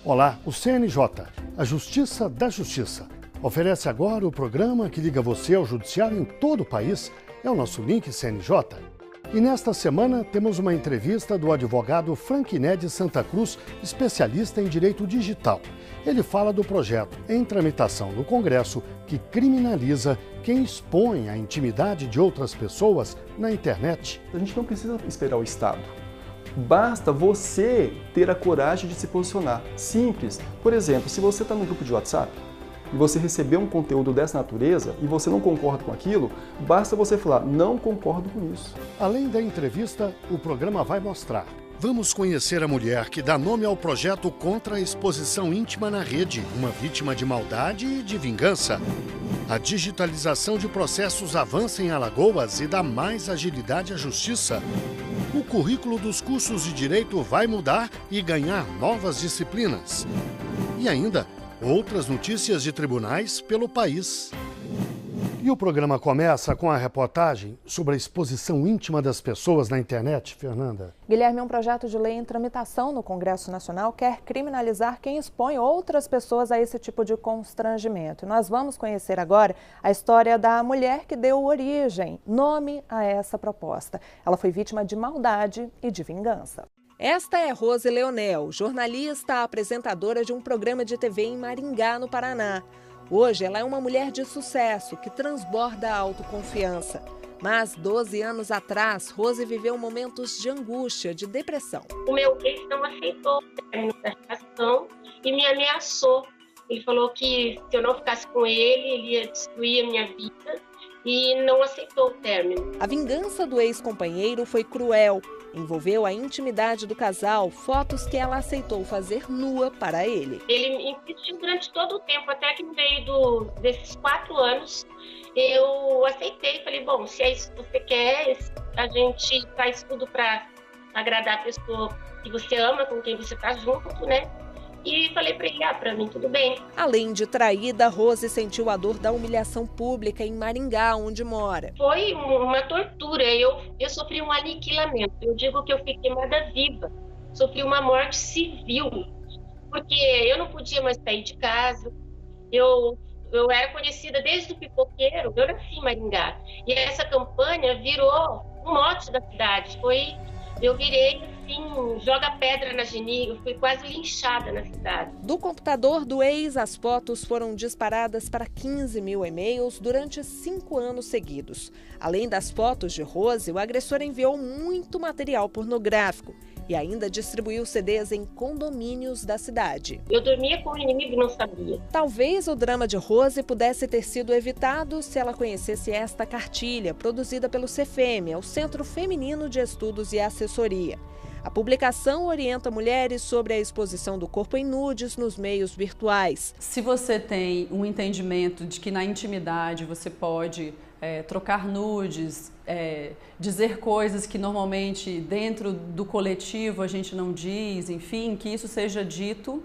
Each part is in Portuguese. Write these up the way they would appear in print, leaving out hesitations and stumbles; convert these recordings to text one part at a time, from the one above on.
Olá, o CNJ, a Justiça da Justiça, oferece agora o programa que liga você ao judiciário em todo o país. É o nosso link CNJ. E nesta semana temos uma entrevista do advogado Franquiné de Santa Cruz, especialista em direito digital. Ele fala do projeto em tramitação no Congresso que criminaliza quem expõe a intimidade de outras pessoas na internet. A gente não precisa esperar o Estado. Basta você ter a coragem de se posicionar. Simples. Por exemplo, se você está no grupo de WhatsApp e você recebeu um conteúdo dessa natureza e você não concorda com aquilo, basta você falar, não concordo com isso. Além da entrevista, o programa vai mostrar. Vamos conhecer a mulher que dá nome ao projeto contra a exposição íntima na rede, uma vítima de maldade e de vingança. A digitalização de processos avança em Alagoas e dá mais agilidade à justiça. O currículo dos cursos de direito vai mudar e ganhar novas disciplinas. E ainda, outras notícias de tribunais pelo país. E o programa começa com a reportagem sobre a exposição íntima das pessoas na internet, Fernanda. Guilherme, um projeto de lei em tramitação no Congresso Nacional quer criminalizar quem expõe outras pessoas a esse tipo de constrangimento. Nós vamos conhecer agora a história da mulher que deu origem, nome a essa proposta. Ela foi vítima de maldade e de vingança. Esta é Rose Leonel, jornalista, apresentadora de um programa de TV em Maringá, no Paraná. Hoje ela é uma mulher de sucesso que transborda a autoconfiança. Mas 12 anos atrás, Rose viveu momentos de angústia, de depressão. O meu ex não aceitou o término da relação e me ameaçou. Ele falou que se eu não ficasse com ele ia destruir a minha vida e não aceitou o término. A vingança do ex-companheiro foi cruel. Envolveu a intimidade do casal, fotos que ela aceitou fazer nua para ele. Ele insistiu durante todo o tempo, até que no meio desses 4 anos, eu aceitei. Falei, bom, se é isso que você quer, a gente faz tudo para agradar a pessoa que você ama, com quem você está junto, né? E falei para ele, para mim tudo bem. Além de traída, Rose sentiu a dor da humilhação pública em Maringá, onde mora. Foi uma tortura, eu sofri um aniquilamento. Eu digo que eu fiquei queimada viva, sofri uma morte civil, porque eu não podia mais sair de casa. Eu era conhecida desde o pipoqueiro, eu nasci em Maringá. E essa campanha virou um mote da cidade. Eu virei assim, joga pedra na Geni, eu fui quase linchada na cidade. Do computador do ex, as fotos foram disparadas para 15 mil e-mails durante 5 anos seguidos. Além das fotos de Rose, o agressor enviou muito material pornográfico e ainda distribuiu CDs em condomínios da cidade. Eu dormia com o inimigo e não sabia. Talvez o drama de Rose pudesse ter sido evitado se ela conhecesse esta cartilha, produzida pelo CFM, o Centro Feminino de Estudos e Assessoria. A publicação orienta mulheres sobre a exposição do corpo em nudes nos meios virtuais. Se você tem um entendimento de que na intimidade você pode trocar nudes, dizer coisas que normalmente dentro do coletivo a gente não diz, enfim, que isso seja dito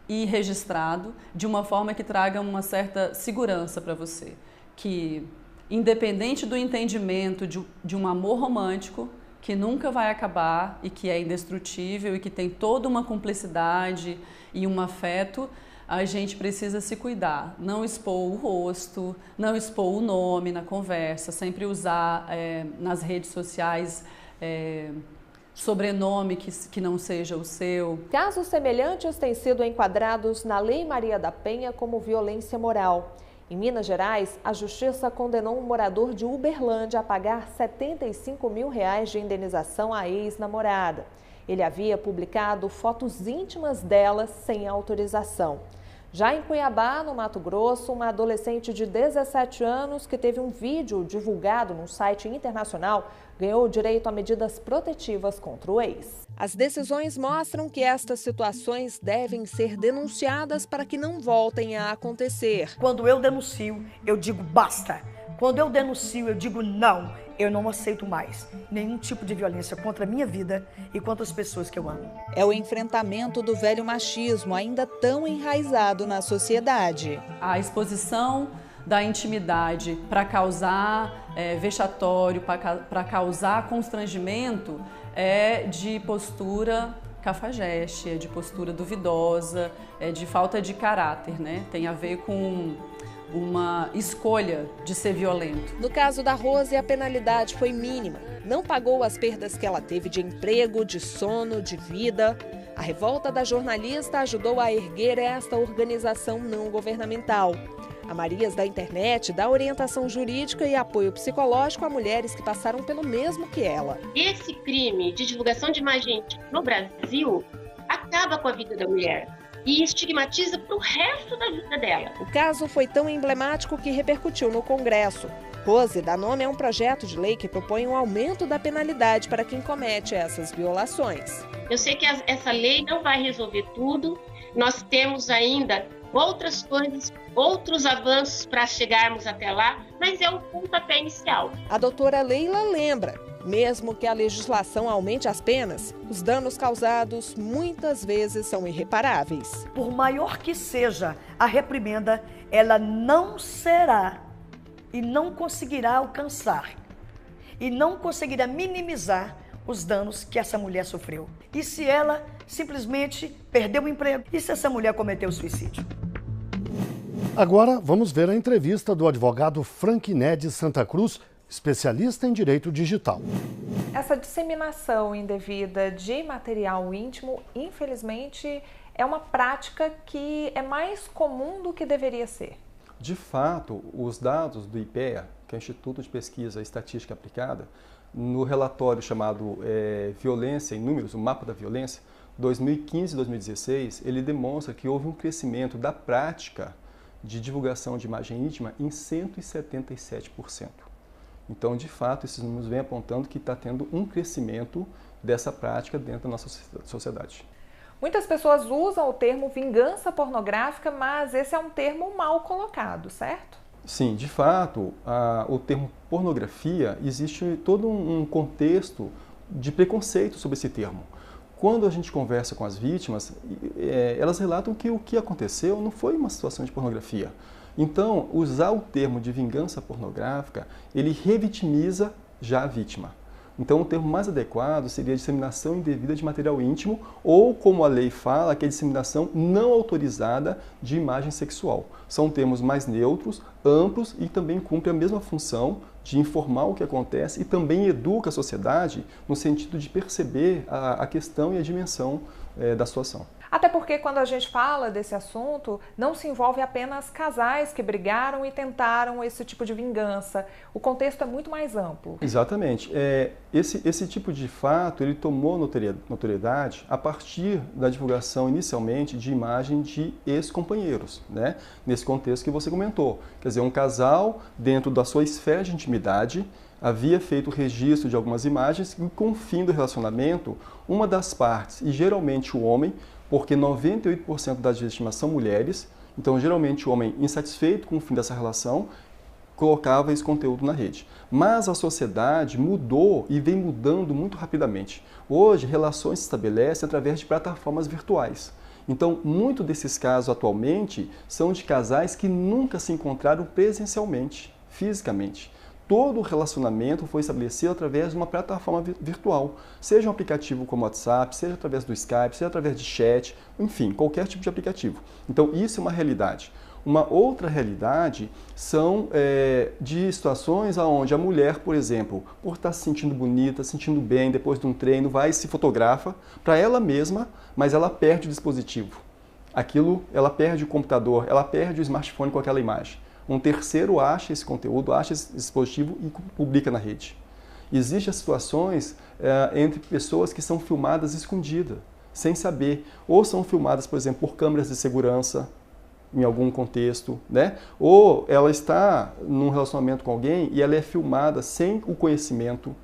e registrado de uma forma que traga uma certa segurança para você. Que, independente do entendimento de um amor romântico, que nunca vai acabar e que é indestrutível e que tem toda uma cumplicidade e um afeto, a gente precisa se cuidar, não expor o rosto, não expor o nome na conversa, sempre usar nas redes sociais sobrenome que não seja o seu. Casos semelhantes têm sido enquadrados na Lei Maria da Penha como violência moral. Em Minas Gerais, a Justiça condenou um morador de Uberlândia a pagar R$75 mil de indenização à ex-namorada. Ele havia publicado fotos íntimas dela sem autorização. Já em Cuiabá, no Mato Grosso, uma adolescente de 17 anos que teve um vídeo divulgado num site internacional ganhou direito a medidas protetivas contra o ex. As decisões mostram que estas situações devem ser denunciadas para que não voltem a acontecer. Quando eu denuncio, eu digo basta. Quando eu denuncio, eu digo não. Eu não aceito mais nenhum tipo de violência contra a minha vida e contra as pessoas que eu amo. É o enfrentamento do velho machismo, ainda tão enraizado na sociedade. A exposição da intimidade para causar vexatório, para causar constrangimento, é de postura cafajeste, é de postura duvidosa, é de falta de caráter, né? Tem a ver com uma escolha de ser violento. No caso da Rose, a penalidade foi mínima. Não pagou as perdas que ela teve de emprego, de sono, de vida. A revolta da jornalista ajudou a erguer esta organização não governamental. A Marias da Internet dá orientação jurídica e apoio psicológico a mulheres que passaram pelo mesmo que ela. Esse crime de divulgação de imagem no Brasil acaba com a vida da mulher e estigmatiza para o resto da vida dela. O caso foi tão emblemático que repercutiu no Congresso. Rose dá nome a um projeto de lei que propõe um aumento da penalidade para quem comete essas violações. Eu sei que essa lei não vai resolver tudo, nós temos ainda outras coisas, outros avanços para chegarmos até lá, mas é um pontapé inicial. A doutora Leila lembra, mesmo que a legislação aumente as penas, os danos causados muitas vezes são irreparáveis. Por maior que seja a reprimenda, ela não será e não conseguirá alcançar e não conseguirá minimizar os danos que essa mulher sofreu. E se ela simplesmente perdeu o emprego? E se essa mulher cometeu suicídio? Agora vamos ver a entrevista do advogado Franquiné de Santa Cruz, especialista em direito digital. Essa disseminação indevida de material íntimo, infelizmente, é uma prática que é mais comum do que deveria ser. De fato, os dados do IPEA, que é o Instituto de Pesquisa e Estatística Aplicada, no relatório chamado Violência em Números, o Mapa da Violência, 2015 e 2016, ele demonstra que houve um crescimento da prática de divulgação de imagem íntima em 177%. Então, de fato, esses números vêm apontando que está tendo um crescimento dessa prática dentro da nossa sociedade. Muitas pessoas usam o termo vingança pornográfica, mas esse é um termo mal colocado, certo? Sim, de fato, o termo pornografia, existe todo um contexto de preconceito sobre esse termo. Quando a gente conversa com as vítimas, elas relatam que o que aconteceu não foi uma situação de pornografia. Então, usar o termo de vingança pornográfica, ele revitimiza já a vítima. Então, o termo mais adequado seria disseminação indevida de material íntimo ou, como a lei fala, que é disseminação não autorizada de imagem sexual. São termos mais neutros, amplos e também cumprem a mesma função de informar o que acontece e também educa a sociedade no sentido de perceber a questão e a dimensão da situação. Até porque quando a gente fala desse assunto, não se envolve apenas casais que brigaram e tentaram esse tipo de vingança. O contexto é muito mais amplo. Exatamente. Esse tipo de fato, ele tomou notoriedade a partir da divulgação inicialmente de imagem de ex-companheiros, né? Nesse contexto que você comentou. Quer dizer, um casal dentro da sua esfera de intimidade havia feito o registro de algumas imagens e com o fim do relacionamento, uma das partes, e geralmente o homem, porque 98% das vítimas são mulheres, então geralmente o homem insatisfeito com o fim dessa relação colocava esse conteúdo na rede. Mas a sociedade mudou e vem mudando muito rapidamente. Hoje, relações se estabelecem através de plataformas virtuais. Então, muitos desses casos atualmente são de casais que nunca se encontraram presencialmente, fisicamente. Todo o relacionamento foi estabelecido através de uma plataforma virtual, seja um aplicativo como o WhatsApp, seja através do Skype, seja através de chat, enfim, qualquer tipo de aplicativo. Então, isso é uma realidade. Uma outra realidade são de situações onde a mulher, por exemplo, por estar se sentindo bonita, se sentindo bem depois de um treino, vai e se fotografa para ela mesma, mas ela perde o dispositivo. Ela perde o computador, ela perde o smartphone com aquela imagem. Um terceiro acha esse conteúdo, acha esse dispositivo e publica na rede. Existem situações entre pessoas que são filmadas escondidas, sem saber. Ou são filmadas, por exemplo, por câmeras de segurança, em algum contexto, né? Ou ela está num relacionamento com alguém e ela é filmada sem o conhecimento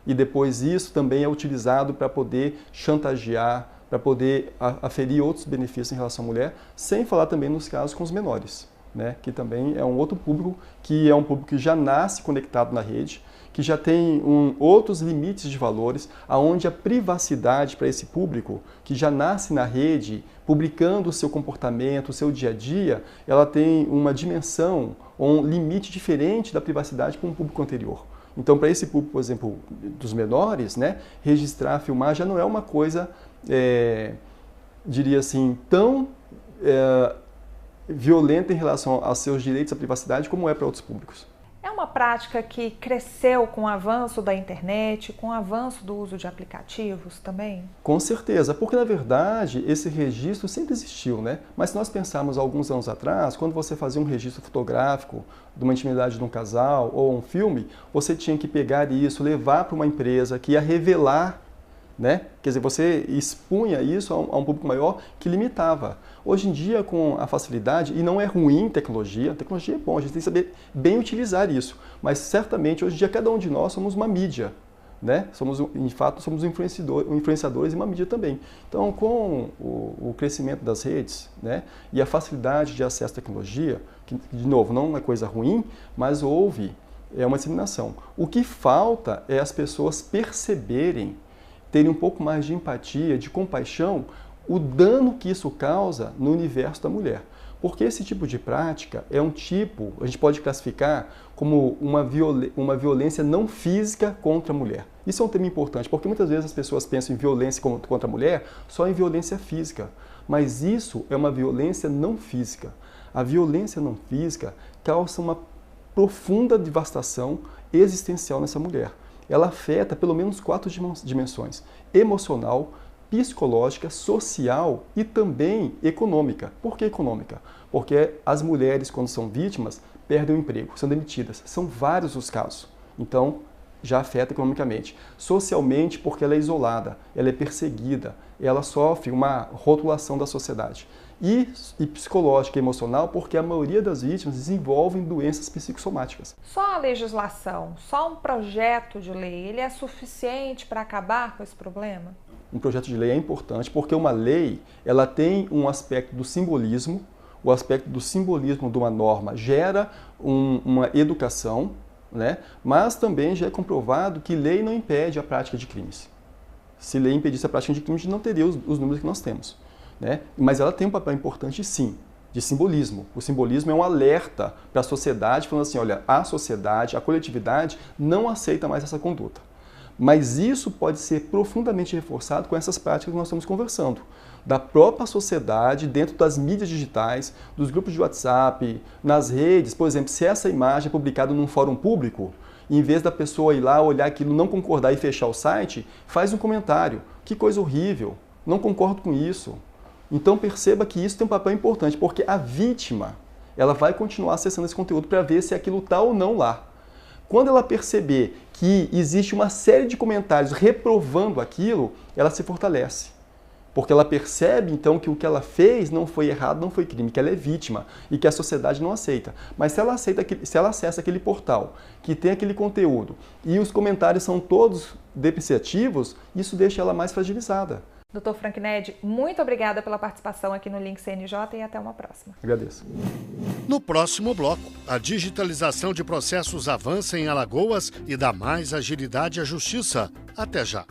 e depois isso também é utilizado para poder chantagear, para poder aferir outros benefícios em relação à mulher, sem falar também nos casos com os menores. Né, que também é um outro público, que é um público que já nasce conectado na rede, que já tem outros limites de valores, aonde a privacidade para esse público, que já nasce na rede, publicando o seu comportamento, o seu dia a dia, ela tem uma dimensão, um limite diferente da privacidade para um público anterior. Então, para esse público, por exemplo, dos menores, né, registrar, filmar já não é uma coisa, diria assim, tão violenta em relação aos seus direitos à privacidade como é para outros públicos. É uma prática que cresceu com o avanço da internet, com o avanço do uso de aplicativos também? Com certeza, porque na verdade esse registro sempre existiu, né? Mas se nós pensarmos alguns anos atrás, quando você fazia um registro fotográfico de uma intimidade de um casal ou um filme, você tinha que pegar isso, levar para uma empresa que ia revelar, né? Quer dizer, você expunha isso a um público maior que limitava. Hoje em dia, com a facilidade, e não é ruim tecnologia é bom, a gente tem que saber bem utilizar isso, mas certamente hoje em dia cada um de nós somos uma mídia, né? De fato, somos influenciadores e uma mídia também. Então, com o crescimento das redes, né, e a facilidade de acesso à tecnologia, que, de novo, não é coisa ruim, mas houve uma disseminação. O que falta é as pessoas perceberem, terem um pouco mais de empatia, de compaixão, o dano que isso causa no universo da mulher. Porque esse tipo de prática é um tipo, a gente pode classificar como uma violência não física contra a mulher. Isso é um tema importante, porque muitas vezes as pessoas pensam em violência contra a mulher só em violência física. Mas isso é uma violência não física. A violência não física causa uma profunda devastação existencial nessa mulher. Ela afeta pelo menos 4 dimensões: emocional, psicológica, social e também econômica. Por que econômica? Porque as mulheres, quando são vítimas, perdem o emprego, são demitidas. São vários os casos. Então, já afeta economicamente. Socialmente, porque ela é isolada, ela é perseguida, ela sofre uma rotulação da sociedade. E psicológica e emocional, porque a maioria das vítimas desenvolvem doenças psicossomáticas. Só a legislação, só um projeto de lei, ele é suficiente para acabar com esse problema? Um projeto de lei é importante porque uma lei, ela tem um aspecto do simbolismo. O aspecto do simbolismo de uma norma gera uma educação, né? Mas também já é comprovado que lei não impede a prática de crimes. Se lei impedisse a prática de crimes, a gente não teria os números que nós temos, né? Mas ela tem um papel importante, sim, de simbolismo. O simbolismo é um alerta para a sociedade, falando assim, olha, a sociedade, a coletividade não aceita mais essa conduta. Mas isso pode ser profundamente reforçado com essas práticas que nós estamos conversando. Da própria sociedade, dentro das mídias digitais, dos grupos de WhatsApp, nas redes. Por exemplo, se essa imagem é publicada num fórum público, em vez da pessoa ir lá, olhar aquilo, não concordar e fechar o site, faz um comentário. Que coisa horrível, não concordo com isso. Então perceba que isso tem um papel importante, porque a vítima, ela vai continuar acessando esse conteúdo para ver se aquilo está ou não lá. Quando ela perceber que existe uma série de comentários reprovando aquilo, ela se fortalece. Porque ela percebe, então, que o que ela fez não foi errado, não foi crime, que ela é vítima e que a sociedade não aceita. Mas se ela acessa aquele portal, que tem aquele conteúdo, e os comentários são todos depreciativos, isso deixa ela mais fragilizada. Dr. Frank Ned, muito obrigada pela participação aqui no Link CNJ e até uma próxima. Agradeço. No próximo bloco, a digitalização de processos avança em Alagoas e dá mais agilidade à justiça. Até já.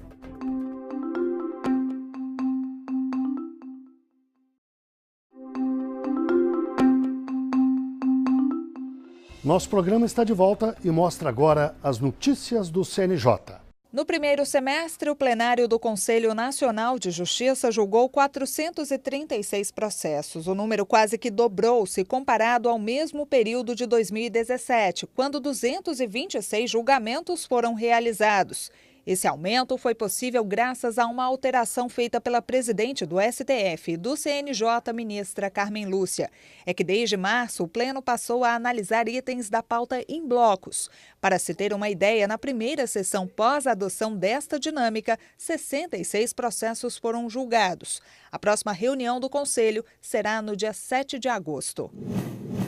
Nosso programa está de volta e mostra agora as notícias do CNJ. No primeiro semestre, o plenário do Conselho Nacional de Justiça julgou 436 processos. O número quase que dobrou-se comparado ao mesmo período de 2017, quando 226 julgamentos foram realizados. Esse aumento foi possível graças a uma alteração feita pela presidente do STF e do CNJ, ministra Carmen Lúcia. É que desde março o Pleno passou a analisar itens da pauta em blocos. Para se ter uma ideia, na primeira sessão pós-adoção desta dinâmica, 66 processos foram julgados. A próxima reunião do Conselho será no dia 7 de agosto.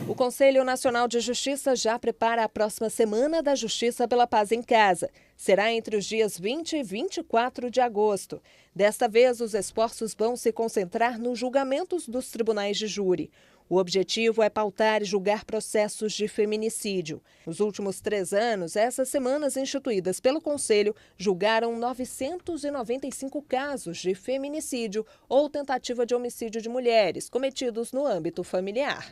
O Conselho Nacional de Justiça já prepara a próxima Semana da Justiça pela Paz em Casa. Será entre os dias 20 e 24 de agosto. Desta vez, os esforços vão se concentrar nos julgamentos dos tribunais de júri. O objetivo é pautar e julgar processos de feminicídio. Nos últimos 3 anos, essas semanas instituídas pelo Conselho julgaram 995 casos de feminicídio ou tentativa de homicídio de mulheres cometidos no âmbito familiar.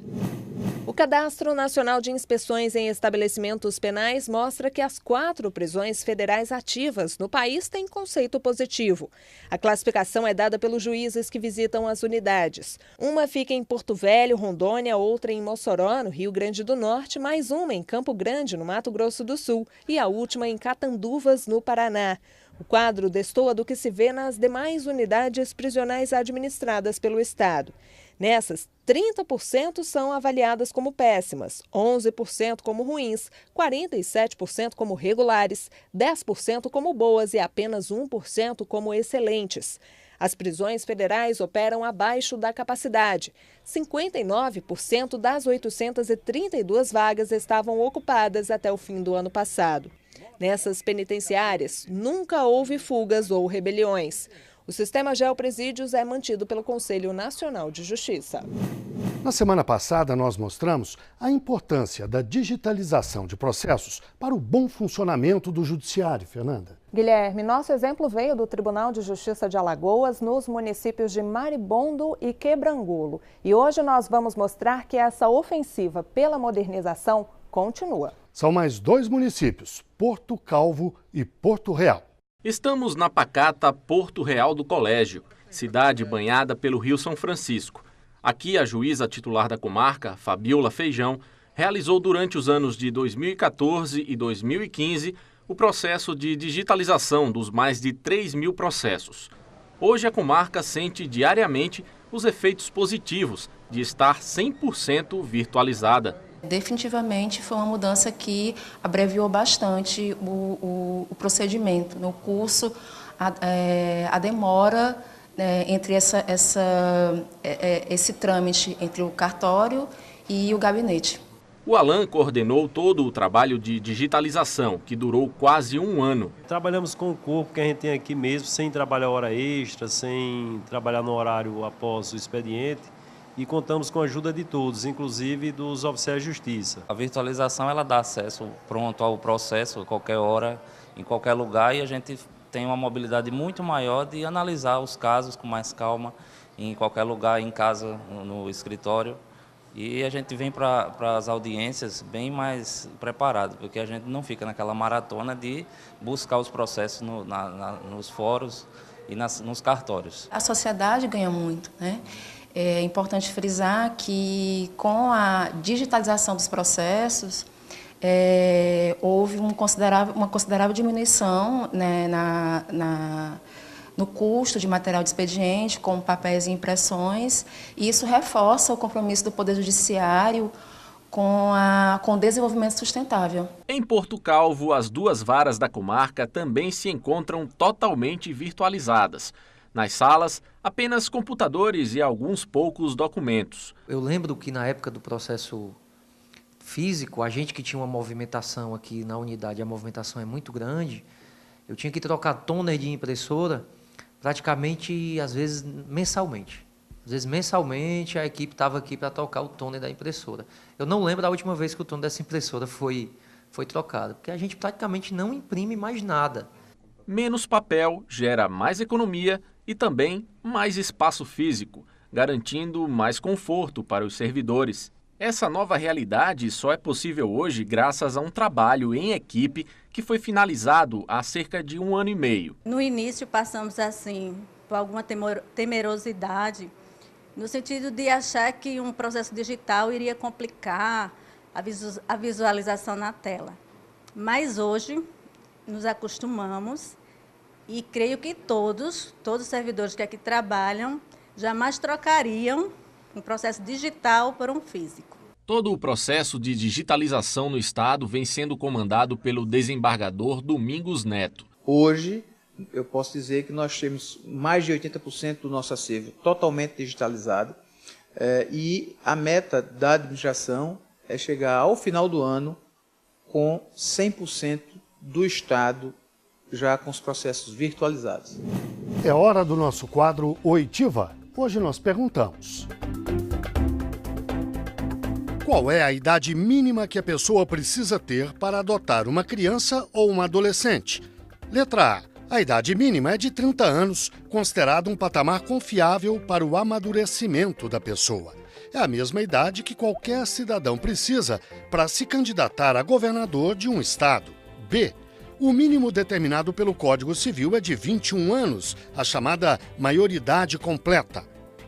O Cadastro Nacional de Inspeções em Estabelecimentos Penais mostra que as 4 prisões federais ativas no país têm conceito positivo. A classificação é dada pelos juízes que visitam as unidades. Uma fica em Porto Velho, Rondônia, outra em Mossoró, no Rio Grande do Norte, mais uma em Campo Grande, no Mato Grosso do Sul, e a última em Catanduvas, no Paraná. O quadro destoa do que se vê nas demais unidades prisionais administradas pelo Estado. Nessas, 30% são avaliadas como péssimas, 11% como ruins, 47% como regulares, 10% como boas e apenas 1% como excelentes. As prisões federais operam abaixo da capacidade. 59% das 832 vagas estavam ocupadas até o fim do ano passado. Nessas penitenciárias, nunca houve fugas ou rebeliões. O sistema Geopresídios é mantido pelo Conselho Nacional de Justiça. Na semana passada, nós mostramos a importância da digitalização de processos para o bom funcionamento do judiciário, Fernanda. Guilherme, nosso exemplo veio do Tribunal de Justiça de Alagoas, nos municípios de Maribondo e Quebrangulo. E hoje nós vamos mostrar que essa ofensiva pela modernização continua. São mais 2 municípios, Porto Calvo e Porto Real. Estamos na pacata Porto Real do Colégio, cidade banhada pelo Rio São Francisco. Aqui, a juíza titular da comarca, Fabiola Feijão, realizou durante os anos de 2014 e 2015 o processo de digitalização dos mais de 3.000 processos. Hoje, a comarca sente diariamente os efeitos positivos de estar 100% virtualizada. Definitivamente foi uma mudança que abreviou bastante o procedimento. No curso, a demora entre esse trâmite entre o cartório e o gabinete. O Alan coordenou todo o trabalho de digitalização, que durou quase 1 ano. Trabalhamos com o corpo que a gente tem aqui mesmo, sem trabalhar hora extra, sem trabalhar no horário após o expediente. E contamos com a ajuda de todos, inclusive dos oficiais de justiça. A virtualização ela dá acesso pronto ao processo, a qualquer hora, em qualquer lugar, e a gente tem uma mobilidade muito maior de analisar os casos com mais calma, em qualquer lugar, em casa, no escritório. E a gente vem para as audiências bem mais preparado, porque a gente não fica naquela maratona de buscar os processos nos fóruns e nos cartórios. A sociedade ganha muito, né? É importante frisar que, com a digitalização dos processos, houve uma considerável diminuição, né, no custo de material de expediente, como papéis e impressões, e isso reforça o compromisso do Poder Judiciário com o desenvolvimento sustentável. Em Porto Calvo, as 2 varas da comarca também se encontram totalmente virtualizadas. Nas salas, apenas computadores e alguns poucos documentos. Eu lembro que na época do processo físico, a gente que tinha uma movimentação aqui na unidade, a movimentação é muito grande, eu tinha que trocar toner de impressora praticamente, às vezes, mensalmente. Às vezes, mensalmente, a equipe estava aqui para trocar o toner da impressora. Eu não lembro da última vez que o toner dessa impressora foi trocado, porque a gente praticamente não imprime mais nada. Menos papel gera mais economia e também mais espaço físico, garantindo mais conforto para os servidores. Essa nova realidade só é possível hoje graças a um trabalho em equipe que foi finalizado há cerca de 1 ano e meio. No início passamos assim por alguma temerosidade, no sentido de achar que um processo digital iria complicar a visualização na tela. Mas hoje nos acostumamos e creio que todos os servidores que aqui trabalham jamais trocariam um processo digital por um físico. Todo o processo de digitalização no Estado vem sendo comandado pelo desembargador Domingos Neto. Hoje, eu posso dizer que nós temos mais de 80% do nosso acervo totalmente digitalizado e a meta da administração é chegar ao final do ano com 100% do Estado já com os processos virtualizados. É hora do nosso quadro Oitiva. Hoje nós perguntamos: qual é a idade mínima que a pessoa precisa ter para adotar uma criança ou uma adolescente? Letra A. A idade mínima é de 30 anos, considerado um patamar confiável para o amadurecimento da pessoa. é a mesma idade que qualquer cidadão precisa para se candidatar a governador de um estado. B. O mínimo determinado pelo Código Civil é de 21 anos, a chamada maioridade completa.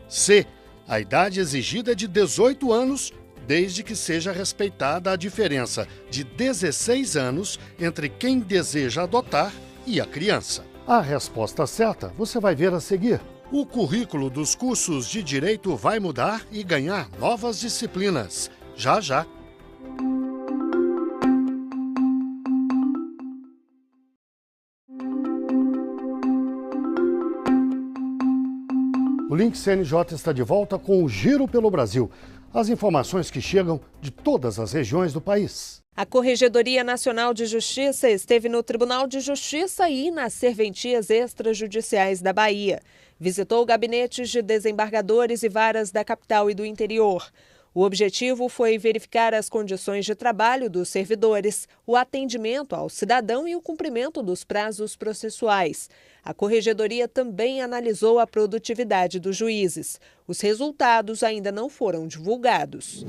C. A idade exigida é de 18 anos, desde que seja respeitada a diferença de 16 anos entre quem deseja adotar e a criança. A resposta certa você vai ver a seguir. O currículo dos cursos de Direito vai mudar e ganhar novas disciplinas. Já, já. O Link CNJ está de volta com o Giro pelo Brasil. As informações que chegam de todas as regiões do país. A Corregedoria Nacional de Justiça esteve no Tribunal de Justiça e nas serventias extrajudiciais da Bahia. Visitou gabinetes de desembargadores e varas da capital e do interior. O objetivo foi verificar as condições de trabalho dos servidores, o atendimento ao cidadão e o cumprimento dos prazos processuais. A Corregedoria também analisou a produtividade dos juízes. Os resultados ainda não foram divulgados.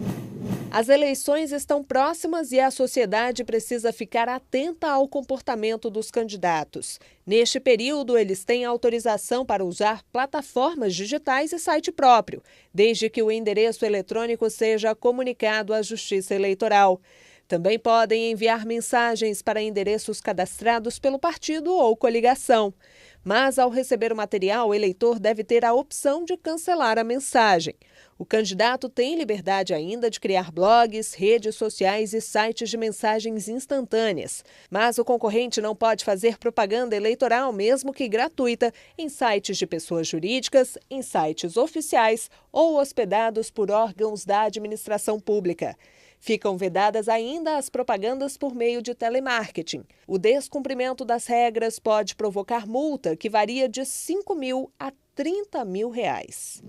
As eleições estão próximas e a sociedade precisa ficar atenta ao comportamento dos candidatos. Neste período, eles têm autorização para usar plataformas digitais e site próprio, desde que o endereço eletrônico seja comunicado à Justiça Eleitoral. Também podem enviar mensagens para endereços cadastrados pelo partido ou coligação. Mas, ao receber o material, o eleitor deve ter a opção de cancelar a mensagem. O candidato tem liberdade ainda de criar blogs, redes sociais e sites de mensagens instantâneas. Mas o concorrente não pode fazer propaganda eleitoral, mesmo que gratuita, em sites de pessoas jurídicas, em sites oficiais ou hospedados por órgãos da administração pública. Ficam vedadas ainda as propagandas por meio de telemarketing. O descumprimento das regras pode provocar multa que varia de R$ 5.000 a R$ 30.000.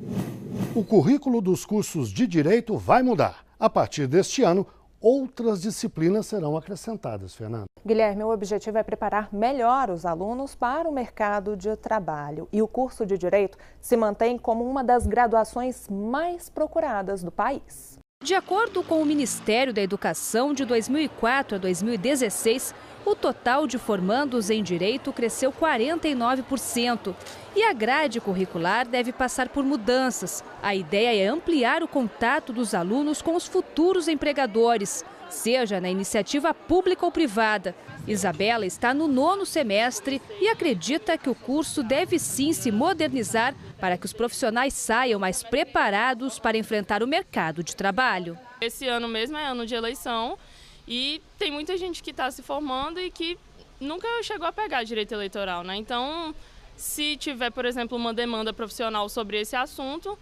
O currículo dos cursos de Direito vai mudar. A partir deste ano, outras disciplinas serão acrescentadas, Fernanda. Guilherme, o objetivo é preparar melhor os alunos para o mercado de trabalho. E o curso de Direito se mantém como uma das graduações mais procuradas do país. De acordo com o Ministério da Educação, de 2004 a 2016, o total de formandos em Direito cresceu 49%. E a grade curricular deve passar por mudanças. A ideia é ampliar o contato dos alunos com os futuros empregadores, seja na iniciativa pública ou privada. Isabela está no 9º semestre e acredita que o curso deve sim se modernizar para que os profissionais saiam mais preparados para enfrentar o mercado de trabalho. Esse ano mesmo é ano de eleição e tem muita gente que está se formando e que nunca chegou a pegar direito eleitoral, né? Então, se tiver, por exemplo, uma demanda profissional sobre esse assunto,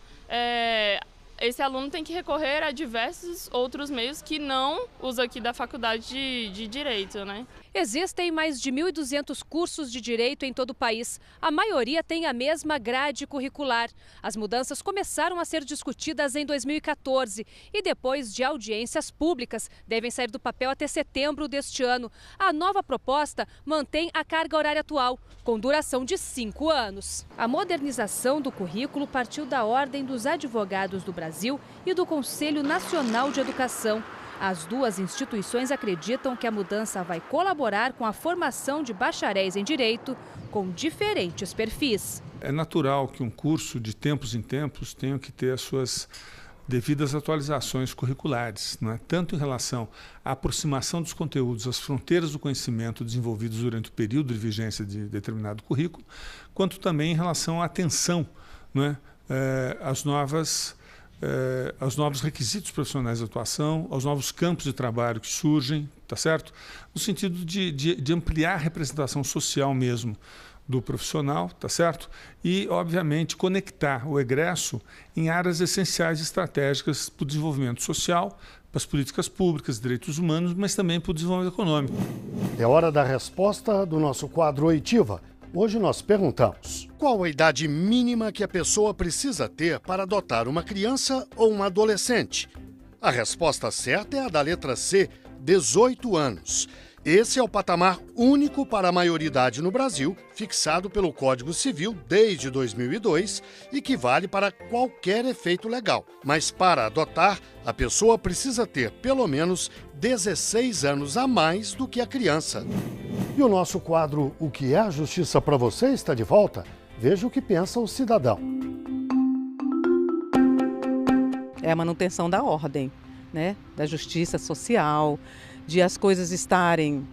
esse aluno tem que recorrer a diversos outros meios que não os aqui da faculdade de Direito, né? Existem mais de 1.200 cursos de Direito em todo o país. A maioria tem a mesma grade curricular. As mudanças começaram a ser discutidas em 2014 e depois de audiências públicas devem sair do papel até setembro deste ano. A nova proposta mantém a carga horária atual, com duração de 5 anos. A modernização do currículo partiu da Ordem dos Advogados do Brasil e do Conselho Nacional de Educação. As duas instituições acreditam que a mudança vai colaborar com a formação de bacharéis em Direito com diferentes perfis. É natural que um curso, de tempos em tempos, tenha que ter as suas devidas atualizações curriculares, não é? Tanto em relação à aproximação dos conteúdos às fronteiras do conhecimento desenvolvidos durante o período de vigência de determinado currículo, quanto também em relação à atenção, não é? Aos novos requisitos profissionais de atuação, aos novos campos de trabalho que surgem, tá certo? No sentido de ampliar a representação social mesmo do profissional, tá certo? E, obviamente, conectar o egresso em áreas essenciais e estratégicas para o desenvolvimento social, para as políticas públicas, direitos humanos, mas também para o desenvolvimento econômico. É hora da resposta do nosso quadro Oitiva. Hoje nós perguntamos: qual a idade mínima que a pessoa precisa ter para adotar uma criança ou uma adolescente? A resposta certa é a da letra C, 18 anos. Esse é o patamar único para a maioridade no Brasil, fixado pelo Código Civil desde 2002 e que vale para qualquer efeito legal. Mas para adotar, a pessoa precisa ter pelo menos 16 anos a mais do que a criança. E o nosso quadro O que é a Justiça para você está de volta. Veja o que pensa o cidadão. É a manutenção da ordem, né? Da justiça social, de as coisas estarem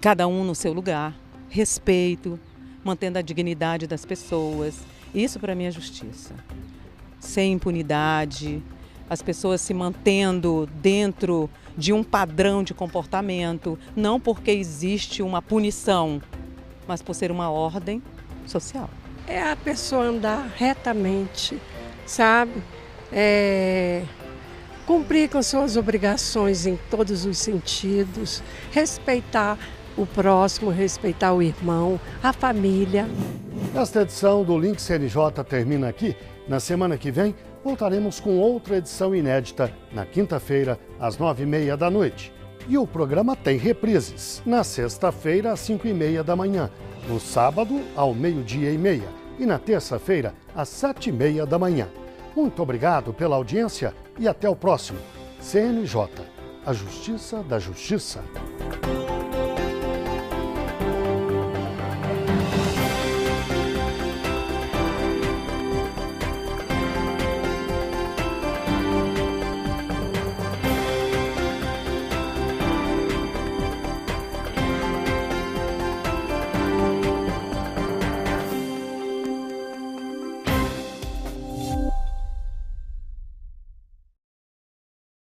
cada um no seu lugar, respeito, mantendo a dignidade das pessoas. Isso para mim é justiça. Sem impunidade, as pessoas se mantendo dentro de um padrão de comportamento, não porque existe uma punição, mas por ser uma ordem social. É a pessoa andar retamente, sabe? Cumprir com suas obrigações em todos os sentidos, respeitar o próximo, respeitar o irmão, a família. Esta edição do Link CNJ termina aqui. Na semana que vem, voltaremos com outra edição inédita, na quinta-feira, às 9h30 da noite. E o programa tem reprises, na sexta-feira, às 5h30 da manhã, no sábado, ao 12h30 e na terça-feira, às 7h30 da manhã. Muito obrigado pela audiência e até o próximo. CNJ, a Justiça da Justiça.